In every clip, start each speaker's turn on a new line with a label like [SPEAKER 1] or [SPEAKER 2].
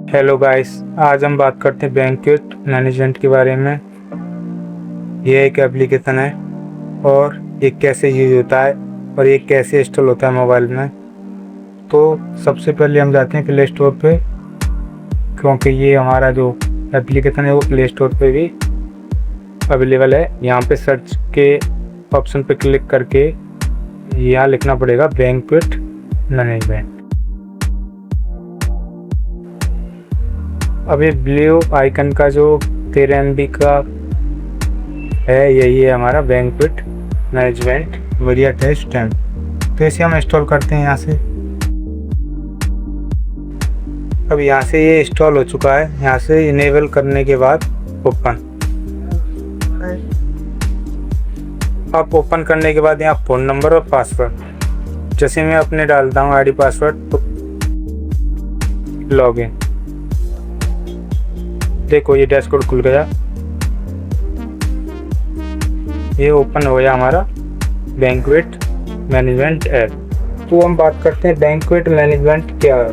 [SPEAKER 1] Hello guys, आज हम बात करते हैं बैंक्वेट मैनेजमेंट के बारे में। ये एक एप्लीकेशन है और ये कैसे यूज होता है और ये कैसे इंस्टॉल होता है मोबाइल में। तो सबसे पहले हम जाते हैं प्ले स्टोर पे, क्योंकि ये हमारा जो एप्लीकेशन है वो प्ले स्टोर पे भी अवेलेबल है। यहाँ पे सर्च के ऑप्शन पे क्लिक करके यहाँ लिखना पड़ेगा बैंक्वेट मैनेजमेंट। अब ये ब्लू आइकन का जो 13 MB का है, यही है हमारा बैंक्वेट मैनेजमेंट वरिया टेस्ट टाइम। तो इसे हम इंस्टॉल करते हैं यहाँ से। अब यहाँ से ये इंस्टॉल हो चुका है। यहाँ से इनेबल करने के बाद ओपन। अब ओपन करने के बाद यहाँ फ़ोन नंबर और पासवर्ड, जैसे मैं अपने डालता हूँ आईडी पासवर्ड, तो लॉगिन। देखो ये डैशबोर्ड खुल गया, ये ओपन हो गया हमारा बैंक्वेट मैनेजमेंट ऐप। तो हम बात करते हैं बैंक्वेट मैनेजमेंट क्या है।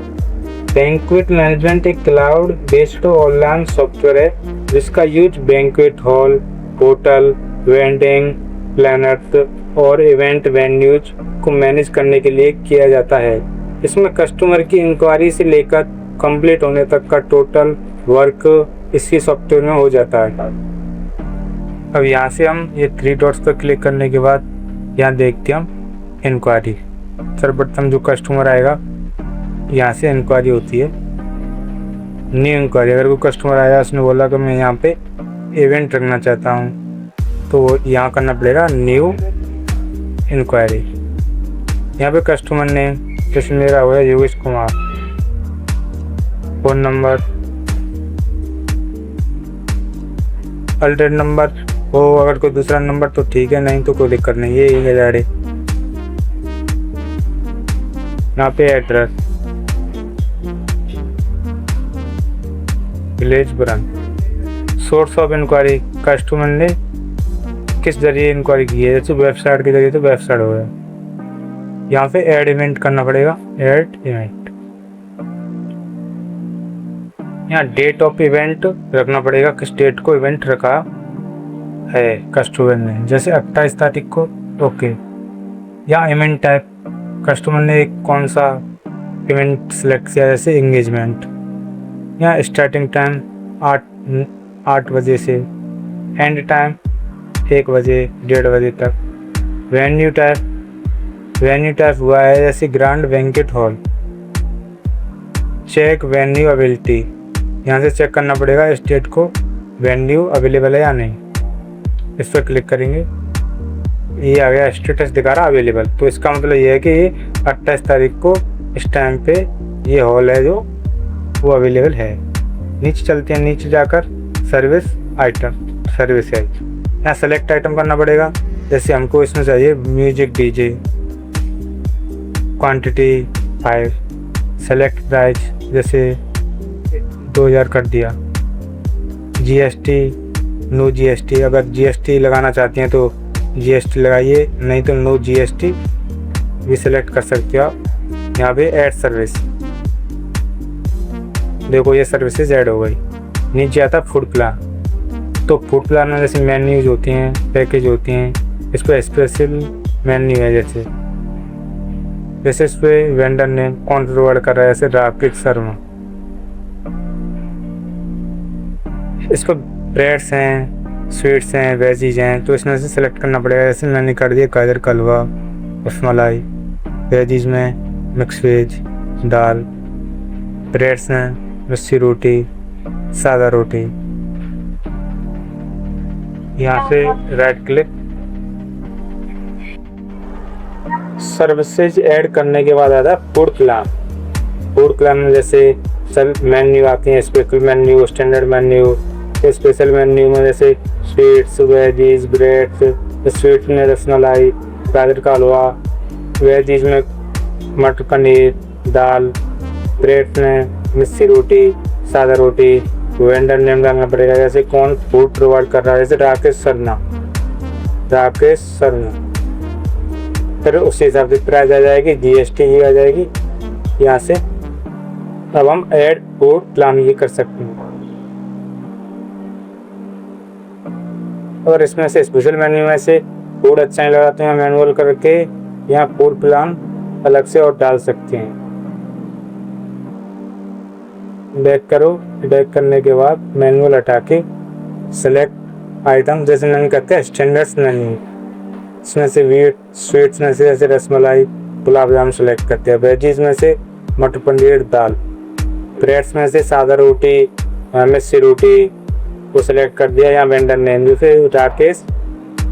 [SPEAKER 1] बैंक्वेट मैनेजमेंट एक क्लाउड बेस्ड ऑनलाइन सॉफ्टवेयर है जिसका use banquet hall, hotel, wedding planners और इवेंट वेन्यूज को मैनेज करने के लिए किया जाता है। इसमें कस्टमर की इंक्वायरी से लेकर कंप्लीट होने तक का टोटल वर्क इसी सॉफ्टवेयर में हो जाता है। अब यहाँ से हम ये 3 डॉट्स पर क्लिक करने के बाद यहाँ देखते हैं हम इंक्वायरी। सर्वप्रथम जो कस्टमर आएगा यहाँ से इंक्वायरी होती है, न्यू इंक्वायरी। अगर कोई कस्टमर आया, उसने बोला कि मैं यहाँ पे इवेंट रखना चाहता हूँ, तो यहाँ करना पड़ेगा न्यू इंक्वायरी। यहाँ पे कस्टमर नेम, जैसे मेरा हुआ Yogesh Kumar, phone number, alternate number हो अगर कोई दूसरा नंबर तो ठीक है, नहीं तो कोई दिक्कत नहीं, ये है जाड़े। यहाँ पे address, village branch, source of inquiry, customer ने किस जरिए इंक्वायरी की है, जैसे वेबसाइट के जरिए तो वेबसाइट हो गया। यहाँ पे ऐड इवेंट करना पड़ेगा, ऐड इवेंट। यहाँ डेट ऑफ इवेंट रखना पड़ेगा, किस डेट को इवेंट रखा है कस्टमर ने, जैसे 28 तारीख को, ओके। यहाँ इवेंट टाइप, कस्टमर ने कौन सा इवेंट सेलेक्ट किया, जैसे एंगेजमेंट। यहाँ स्टार्टिंग टाइम 8 बजे से, एंड टाइम 1 बजे 1:30 बजे तक। वेन्यू टाइप हुआ है जैसे grand banquet hall. Check venue availability, यहाँ से चेक करना पड़ेगा इस डेट को वेन्यू अवेलेबल है या नहीं। इस पर क्लिक करेंगे, ये आ गया स्टेटस दिखा रहा अवेलेबल। तो इसका मतलब ये है कि 28 तारीख को इस टाइम पे ये हॉल है जो वो अवेलेबल है। नीचे चलते हैं, नीचे जाकर सर्विस आइटम, सर्विस है, यहाँ सेलेक्ट आइटम करना पड़ेगा। जैसे हमको इसमें चाहिए music DJ, quantity 5, select price जैसे 2000 कर दिया। GST, नो GST, अगर GST लगाना चाहती हैं तो GST लगाइए, नहीं तो नो GST भी सिलेक्ट कर सकते हो आप। यहाँ पे ऐड सर्विस, देखो ये सर्विसेज ऐड हो गई। नीचे आता फूड प्लान, तो फूड प्लान में जैसे मेन्यूज होती हैं, पैकेज होती हैं, इस पर स्पेशल मेन्यू है। जैसे इस पर वेंडर नेम कौन प्रोवाइड कर रहा है, जैसे राकेश शर्मा। इस पर ब्रेड्स हैं, स्वीट्स हैं, वेजीज हैं, तो इसमें से सिलेक्ट करना पड़ेगा। जैसे मैंने कर दिया गाजर का हलवा, रसमलाई। वेजीज में मिक्स वेज, दाल। ब्रेड्स हैं मिस्सी रोटी, सादा रोटी। यहाँ से राइट क्लिक, सर्विसेज ऐड करने के बाद आता है फूड प्लान। फूड प्लान में जैसे सब मेन्यू आते हैं, special menu, standard menu. Special menu में जैसे स्वीट्स, वेजीज, ब्रेड्स। स्वीट्स में रसमलाई, गाजर का हलवा। वेजीज में मटर पनीर, दाल। ब्रेड्स में मिस्सी रोटी, सादा रोटी। वेंडर नेम डालना पड़ेगा, जैसे कौन फूड प्रोवाइड कर रहा है, जैसे राकेश शर्मा। फिर उस हिसाब से प्राइस आ जाएगी, GST ही आ जाएगी। यहाँ से अब हम ऐड फूड प्लान ये कर सकते हैं। और इसमें से स्पेशल मेन्यू में से फूड अच्छा नहीं लगा तो यहाँ मैनुअल करके यहाँ फूड प्लान अलग से और डाल सकते हैं। बैक करो, बैक करने के बाद मैनुअल हटा के सेलेक्ट आइटम, जैसे मैंने कहते हैं स्टैंडर्ड्स मेन्यू, इसमें से वीट स्वीट्स में से जैसे रसमलाई गुलाब जामुन सेलेक्ट करते हैं। वेजीज में से मटर पनीर दाल, ब्रेड्स में से सादा रोटी मिस्सी रोटी वो सेलेक्ट कर दिया। यहाँ वेंडर नेम जैसे राकेश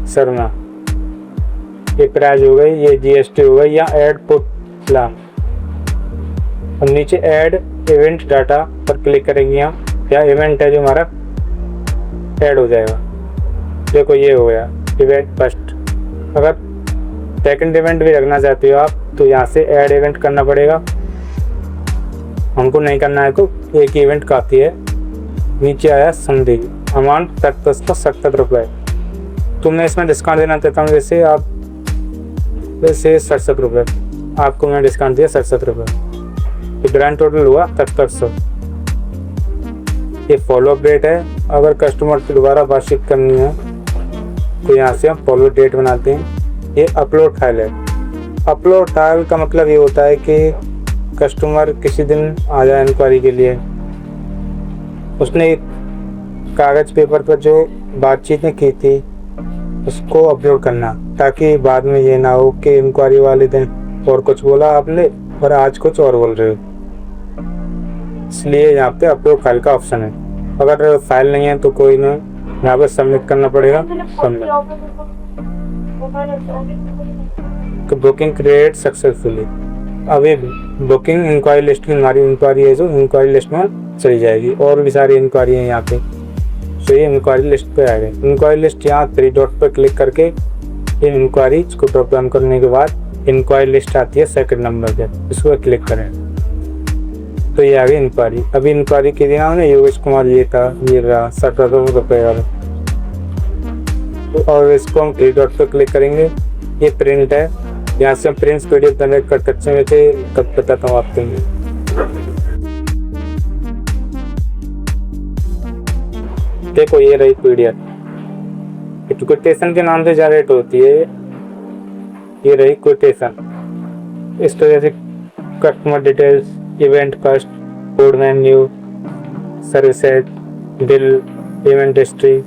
[SPEAKER 1] शर्मा, ये प्राइस हो गई, ये जीएसटी हो गई। या ऐड फूड प्लान, अब नीचे ऐड इवेंट डाटा पर क्लिक करेंगे। यहाँ इवेंट है जो हमारा ऐड हो जाएगा। देखो ये हो गया इवेंट फर्स्ट। अगर सेकंड इवेंट भी रखना चाहते हो आप तो यहाँ से ऐड इवेंट करना पड़ेगा, हमको नहीं करना है तो एक ही इवेंट काफ़ी है। नीचे आया संधि, अमाउंट 77 रुपये। तो मैं इसमें डिस्काउंट देना चाहता हूँ, जैसे आप वैसे 67 रुपये, आपको मैं डिस्काउंट दिया 67 रुपये। ग्रैंड टोटल हुआ 7700। ये फॉलोअप डेट है, अगर कस्टमर से दोबारा बातचीत करनी है तो यहाँ से हम फॉलो डेट बनाते हैं। ये अपलोड फाइल है। अपलोड फाइल का मतलब ये होता है कि कस्टमर किसी दिन आ जाए इंक्वायरी के लिए, उसने कागज़ पेपर पर जो बातचीत की थी उसको अपलोड करना, ताकि बाद में ये ना हो कि इंक्वायरी वाले दिन और कुछ बोला आपने और आज कुछ और बोल रहे हो। इसलिए यहाँ पे अपलोड फाइल का ऑप्शन है। अगर फाइल नहीं है तो कोई नहीं, यहाँ पे सबमिट करना पड़ेगा। Submit, booking create successfully. अब ये बुकिंग इंक्वायरी लिस्ट में हमारी इंक्वायरी है जो इंक्वायरी लिस्ट में चली जाएगी। और भी सारी इंक्वायरी है यहाँ पे, तो ये इंक्वायरी लिस्ट पे आ गए। इंक्वायरी लिस्ट यहाँ 3 डॉट पर क्लिक करके इन इंक्वायरीज को ड्रॉप डाउन करने के बाद इंक्वायरी लिस्ट आती है सेकंड नंबर पे, इस पर क्लिक करें तो ये आ गई इंक्वायरी। अभी इंक्वायरी के दिन हमने योगेश कुमार ये था, ये रहा 1700 रुपये वाला। और इसको हम 3 डॉट पर क्लिक करेंगे। ये प्रिंट है, यहाँ से हम प्रिंट PDF जनरेट कर सकते हैं। वैसे कब बताता हूँ आपको। देखो ये रही PDF, कोटेशन के नाम से जनरेट होती है। ये रही कोटेशन। इस तरह से customer details, event cost, food menu, services, bill, payment history,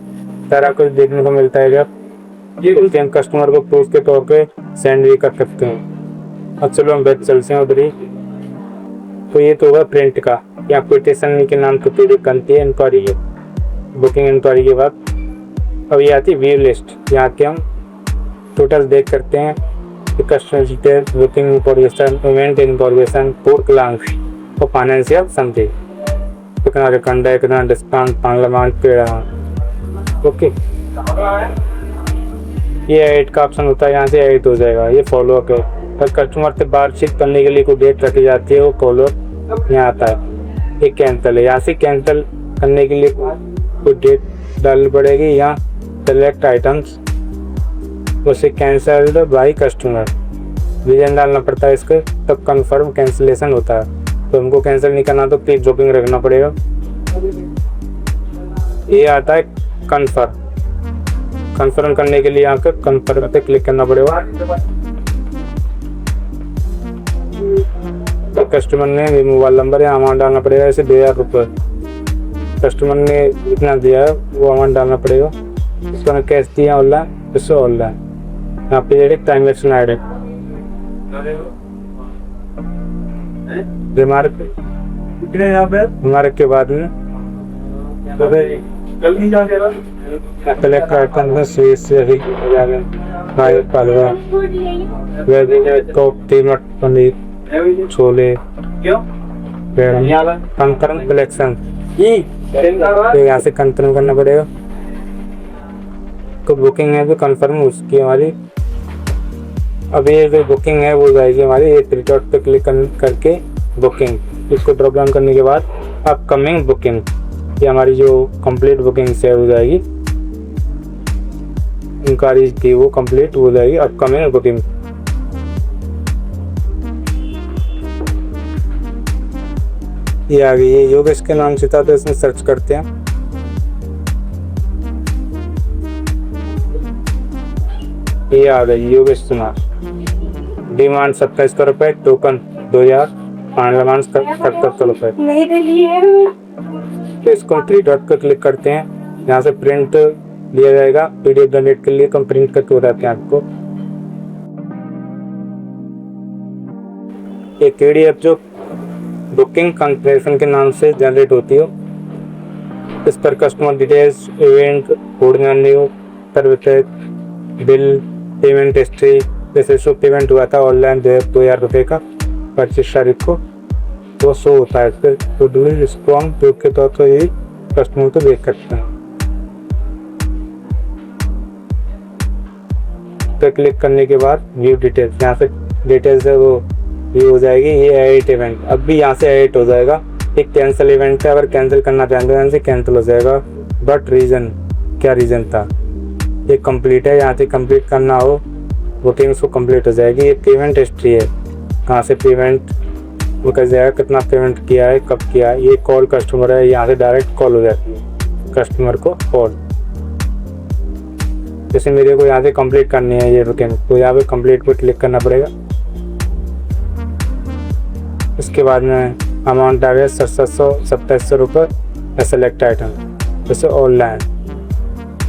[SPEAKER 1] सारा कुछ देखने को मिलता है। जब ये हम कस्टमर को प्रूफ के तौर पे सेंड भी कर सकते हैं। अब चलो हम बैक चलते हैं उधर ही। तो ये तो होगा प्रिंट का, या कोटेशन के नाम से PDF बनती है इंक्वायरी है। बुकिंग इंक्वायरी के बाद अब ये आती है व्यू लिस्ट। यहाँ के हम टोटल देख करते हैं कि customer details, booking information, event information, food plan और फाइनेंशियल समथिंग, कितना रिफंड है, कितना डिस्काउंट, पार्लियामेंट पेड़। ओके, ये एड का ऑप्शन होता है, यहाँ से एड हो जाएगा। ये फॉलोअप है, अगर कस्टमर से बातचीत करने के लिए कोई डेट रखी जाती है वो फॉलोअप यहाँ आता है। ये कैंसिल है, यहाँ से कैंसिल करने के लिए कोई डेट डालनी पड़ेगी। यहाँ सेलेक्ट आइटम्स, उसे कैंसल्ड बाई कस्टमर रीजन डालना पड़ता है इसके, तब कंफर्म कैंसिलेशन होता है। तो हमको कैंसिल नहीं करना तो प्लीज बुकिंग रखना पड़ेगा। ये आता है कंफर्म करने के लिए यहाँ पे कंफर्म पे क्लिक करना पड़ेगा। तो कस्टमर ने मोबाइल नंबर या अमाउंट डालना पड़ेगा, जैसे 2000 रुपये कस्टमर ने इतना दिया है वो अमाउंट डालना पड़ेगा। उसको कैश दिया ऑनलाइन, इससे ऑनलाइन यहाँ पे ट्रांजेक्शन ऐड है। रिमार्क के बाद में पनीर, छोले, कंफर्म कलेक्शन, तो यहाँ से कंफर्म करना पड़ेगा। तो बुकिंग है तो कंफर्म उसकी हमारी। अब ये जो बुकिंग है वो जाएगी हमारी, ये 3 डॉट पे क्लिक करके बुकिंग, इसको ड्रॉप डाउन करने के बाद अपकमिंग बुकिंग, ये हमारी जो कंप्लीट बुकिंग से हो जाएगी इंक्वायरी की, वो कंप्लीट हो जाएगी अपकमिंग बुकिंग। ये आ गई, ये योगेश के नाम से था तो इसमें सर्च करते हैं। ये आ गई योगेश कुमार, डिमांड 2700 रुपये, टोकन 2000, फाइनल अमाउंट 7700 रुपये। तो इसको 3 डॉट पर क्लिक करते हैं, यहाँ से प्रिंट लिया जाएगा। PDF जनरेट के लिए हम प्रिंट करके बताते हैं आपको। एक PDF जो बुकिंग कंफर्मेशन के नाम से जनरेट होती हो, इस पर customer details, event, food menu, services, bill, payment history, जैसे शो पेमेंट हुआ था ऑनलाइन 2000 रुपये का 25 तारीख को, वो शो होता है। फिर तो डूइंग रिस्पॉन्ड प्रूफ के तौर पर ये कस्टमर को देख सकते हैं। पे क्लिक करने के बाद व्यू डिटेल्स, यहाँ से डिटेल्स है वो व्यू हो जाएगी। ये एडिट इवेंट, अब भी यहाँ से एडिट हो जाएगा। एक कैंसिल इवेंट है, अगर कैंसिल करना चाहते हैं से कैंसिल हो जाएगा। बट रीज़न, क्या रीज़न था? ये कंप्लीट है, यहाँ से कंप्लीट करना हो बुकिंग उसको कंप्लीट हो जाएगी। ये पेमेंट हिस्ट्री है, कहाँ से पेमेंट वो कर जाएगा, कितना पेमेंट किया है, कब किया है। ये कॉल कस्टमर है, यहाँ से डायरेक्ट कॉल हो जाती है कस्टमर को कॉल। जैसे मेरे को यहाँ से कंप्लीट करनी है ये बुकिंग, तो यहाँ पे कंप्लीट पर क्लिक करना पड़ेगा। इसके बाद में अमाउंट आ गया 2700 रुपये। सेलेक्ट आइटम, जैसे ऑनलाइन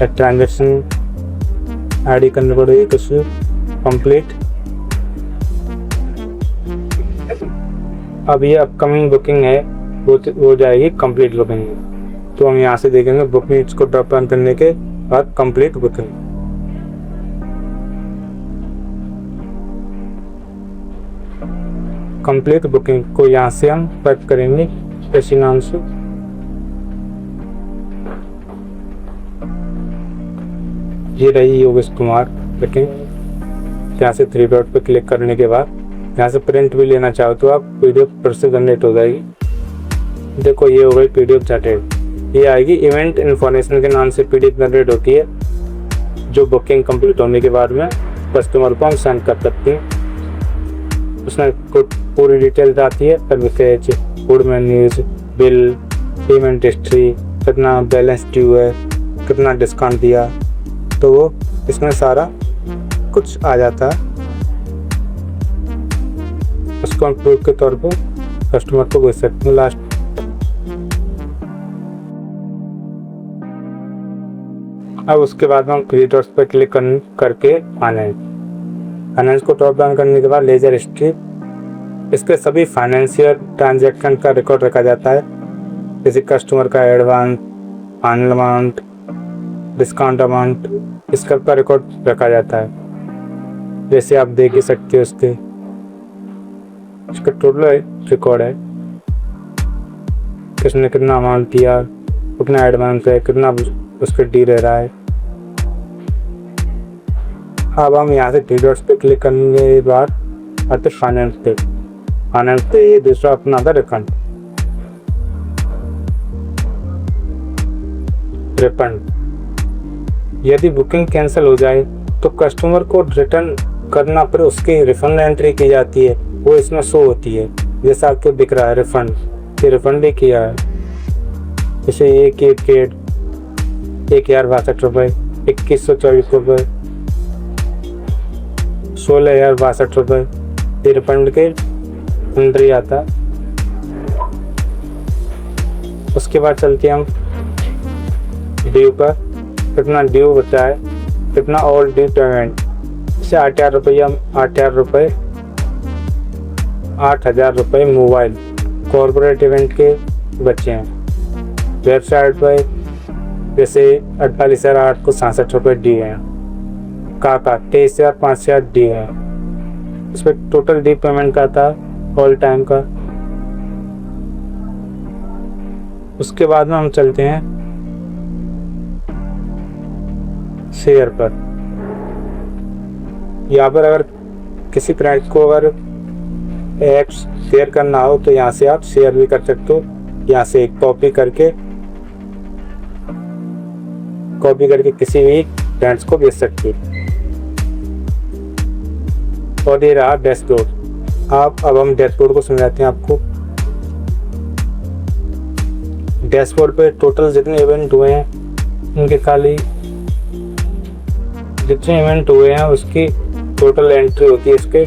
[SPEAKER 1] ट्रांजेक्शन ID करनी पड़ेगी कुछ कंप्लीट। अब ये अपकमिंग बुकिंग है, वो जाएगी कंप्लीट बुकिंग। तो हम यहाँ से देखेंगे बुकिंग को ड्रॉप डाउन करने के बाद कंप्लीट बुकिंग। कंप्लीट बुकिंग को यहाँ से हम टाइप करेंगे इसी नाम से। ये रही योगेश कुमार बुकिंग। यहाँ से 3 डॉट पर क्लिक करने के बाद यहाँ से प्रिंट भी लेना चाहो तो आप PDF पर से जनरेट हो जाएगी। देखो ये हो गई PDF जनरेट। ये आएगी इवेंट इन्फॉर्मेशन के नाम से PDF जनरेट होती है, जो बुकिंग कंप्लीट होने के बाद में कस्टमर को हम सेंड कर सकते हैं। उसमें पूरी डिटेल्स आती है, services, food menus, bill, payment history, कितना बैलेंस ड्यू है, कितना डिस्काउंट दिया, तो वो इसमें सारा कुछ आ जाता है। उसको हम प्रूफ के तौर पर कस्टमर को भेज सकते हैं। लास्ट अब उसके बाद हम 3 डॉट्स पर क्लिक करके फाइनेंस को ड्रॉप डाउन करने के बाद लेजर हिस्ट्री, इसके सभी फाइनेंशियल ट्रांजैक्शन का रिकॉर्ड रखा जाता है। जैसे कस्टमर का advance, final amount, discount amount, इसका रिकॉर्ड रखा जाता है। जैसे आप देख ही सकते हो इसका टोटल रिकॉर्ड है, किसने कितना अमाउंट दिया, कितना एडवांस है, कितना उस पर डी रह रहा है। अब हम यहाँ से 3 डॉट्स पे क्लिक करने के बाद आते फाइनेंस पे ये दूसरा अपना था रिफंड। यदि बुकिंग कैंसिल हो जाए तो कस्टमर को रिटर्न करना पर उसकी रिफंड एंट्री की जाती है, वो इसमें शो होती है। जैसा आपको दिख रहा है रिफंड, ये रिफंड भी किया है। जैसे 1062 रुपये, 2124 रुपये, 16,062 रुपये, ये रिफंड के अंदर ही आता है। उसके बाद चलते हम ड्यू पर, कितना ड्यू बचा है, कितना और ड्यू पेमेंट। जैसे 8,000 रुपये, 8,000 रुपये मोबाइल कॉर्पोरेट इवेंट के बच्चे हैं। वेबसाइट पर जैसे 48,008 को 67 रुपये दिए हैं। काका 23,500 दिए हैं। उस पर टोटल डी पेमेंट का था ऑल टाइम का। उसके बाद में हम चलते हैं शेयर पर। यहाँ पर अगर किसी फ्रेंड को अगर ऐप्स शेयर करना हो तो यहाँ से आप शेयर भी कर सकते हो। यहाँ से कॉपी करके किसी भी फ्रेंड्स को भेज सकते हो। और ये रहा डैशबोर्ड। अब हम डैशबोर्ड को समझाते हैं आपको। डैशबोर्ड पे टोटल जितने इवेंट हुए हैं उनके खाली जितने इवेंट हुए हैं उसकी टोटल एंट्री होती है, इसके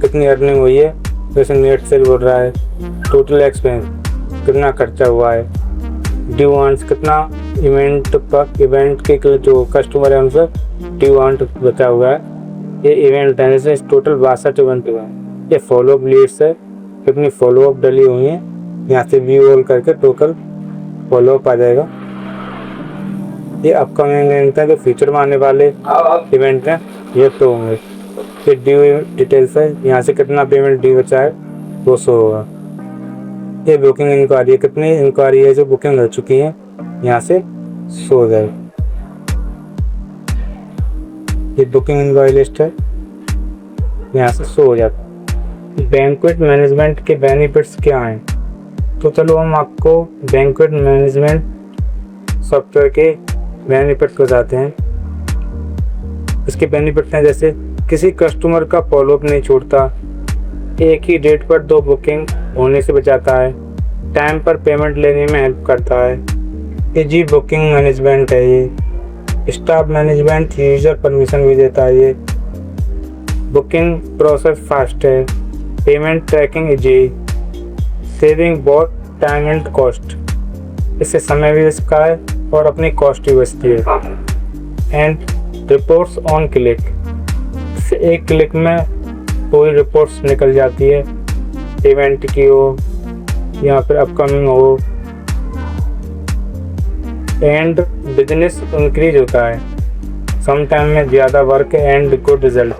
[SPEAKER 1] कितनी अर्निंग हुई है, जैसे नेट सेल बोल रहा है, टोटल एक्सपेंस कितना खर्चा हुआ है, ड्यू वांट्स कितना इवेंट के जो कस्टमर है उनसे ड्यू वांट बचा हुआ है। ये इवेंट है, जैसे टोटल 62 इवेंट हुआ है। ये फॉलोअप लीड्स है, कितनी फॉलोअप डली हुई है, यहाँ से व्यू ऑल करके टोटल फॉलोअप आ जाएगा। ये अपकमिंग इवेंट है, जो फ्यूचर में आने वाले इवेंट हैं ये तो होंगे। ये ड्यू डिटेल्स है, यहाँ से कितना पेमेंट ड्यू बचा है वो शो होगा। ये बुकिंग इंक्वायरी है, कितनी इंक्वायरी है जो बुकिंग हो चुकी है यहाँ से शो हो जाएगा। ये बुकिंग इंक्वायरी लिस्ट है, यहाँ से शो हो जाता है। बैंक्वेट मैनेजमेंट के बेनिफिट्स क्या हैं, तो चलो हम आपको बैंक्वेट मैनेजमेंट सॉफ्टवेयर के बेनिफिट बताते हैं। इसके बेनिफिट हैं जैसे किसी कस्टमर का फॉलोअप नहीं छोड़ता, एक ही डेट पर 2 बुकिंग होने से बचाता है, टाइम पर पेमेंट लेने में हेल्प करता है, इजी बुकिंग मैनेजमेंट है, ये स्टाफ मैनेजमेंट यूजर परमिशन भी देता है, ये बुकिंग प्रोसेस फास्ट है, payment tracking easy, saving both time and cost, इससे समय भी बचता है और अपनी कॉस्ट भी बचती है। एंड रिपोर्ट्स ऑन क्लिक, इससे एक क्लिक में पूरी रिपोर्ट्स निकल जाती है, इवेंट की हो या फिर अपकमिंग हो। एंड बिजनेस इंक्रीज होता है, सम टाइम में ज़्यादा वर्क एंड गुड रिजल्ट।